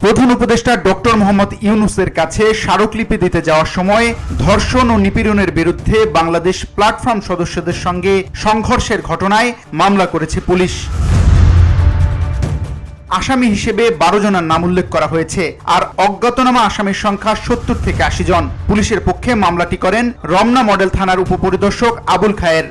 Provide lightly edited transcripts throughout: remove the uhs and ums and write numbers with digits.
প্রধান উপদেষ্টা ডক্টর মোহাম্মদ ইউনূসের কাছে স্মারকলিপি দিতে যাওয়ার সময় ধর্ষণ ও নিপীড়নের বিরুদ্ধে বাংলাদেশ প্ল্যাটফর্ম সদস্যদের সঙ্গে সংঘর্ষের ঘটনায় মামলা করেছে পুলিশ। আসামি হিসেবে 12 জনের নাম উল্লেখ করা হয়েছে, আর অজ্ঞাতনামা আসামির সংখ্যা 70 থেকে 80 জন। পুলিশের পক্ষে মামলাটি করেন রমনা মডেল থানার উপপরিদর্শক আবুল খায়ের।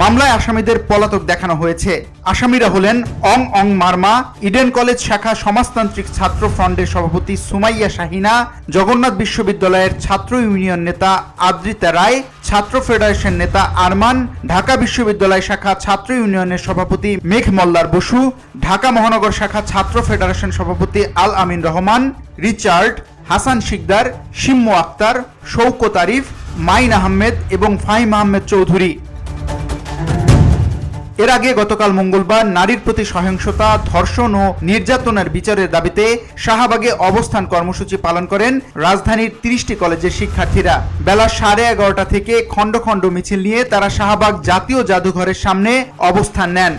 মামলায় আসামিদের পলাতক দেখানো হয়েছে। আসামিরা হলেন অং অং মারমা, ইডেন কলেজ শাখা সমাজতান্ত্রিক ছাত্র ফ্রন্টের সভাপতি সুমাইয়া শাহিনা, জগন্নাথ বিশ্ববিদ্যালয়ের ছাত্র ইউনিয়ন নেতা আদ্রিতা রায়, ছাত্র ফেডারেশন নেতা আরমান, ঢাকা বিশ্ববিদ্যালয় শাখা ছাত্র ইউনিয়নের সভাপতি মেঘ মল্লার বসু, ঢাকা মহানগর শাখা ছাত্র ফেডারেশন সভাপতি আল আমিন রহমান, রিচার্ড, হাসান শিকদার, শিম্মু আক্তার, শৌকত আরিফ, মাইন আহমেদ এবং ফাহিম আহমেদ চৌধুরী। এর আগে গতকাল মঙ্গলবার নারীর প্রতি সহিংসতা, ধর্ষণ ও নির্যাতনের বিচারের দাবিতে শাহবাগে অবস্থান কর্মসূচি পালন করেন রাজধানীর 30টি কলেজের শিক্ষার্থীরা। বেলা 11:30 থেকে খণ্ড খণ্ড মিছিল নিয়ে তারা শাহবাগ জাতীয় জাদুঘরের সামনে অবস্থান নেন।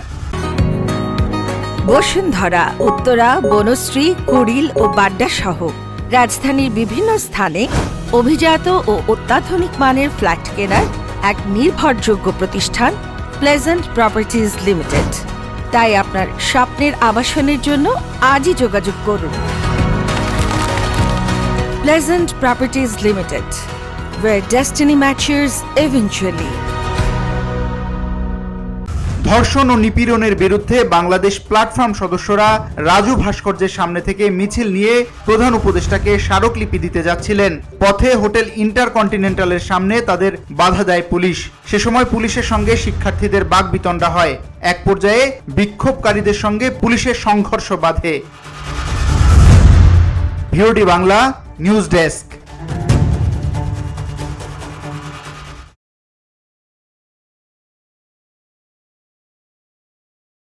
বসুন্ধরা, উত্তরা, বনশ্রী, কুড়িল ও বাড্ডা সহ রাজধানীর বিভিন্ন স্থানে অভিজাত ও অত্যাধুনিক মানের ফ্ল্যাট কেনার এক নির্ভরযোগ্য প্রতিষ্ঠান প্লেজেন্ট প্রপার্টিজ লিমিটেড। তাই আপনার স্বপ্নের আবাসনের জন্য আজই যোগাযোগ করুন। Pleasant properties limited, where destiny matches eventually. ধর্ষণ ও নিপীড়নের বিরুদ্ধে বাংলাদেশ প্ল্যাটফর্ম সদস্যরা রাজু ভাস্কর্যের সামনে থেকে মিছিল নিয়ে প্রধান উপদেষ্টাকে স্মারকলিপি দিতে যাচ্ছিলেন। পথে হোটেল ইন্টারকন্টিনেন্টালের সামনে তাদের বাধা দেয় পুলিশ। সে সময় পুলিশের সঙ্গে শিক্ষার্থীদের বাকবিতণ্ডা হয়। এক পর্যায়ে বিক্ষোভকারীদের সঙ্গে পুলিশের সংঘর্ষ বাধে। VOD Bangla news desk.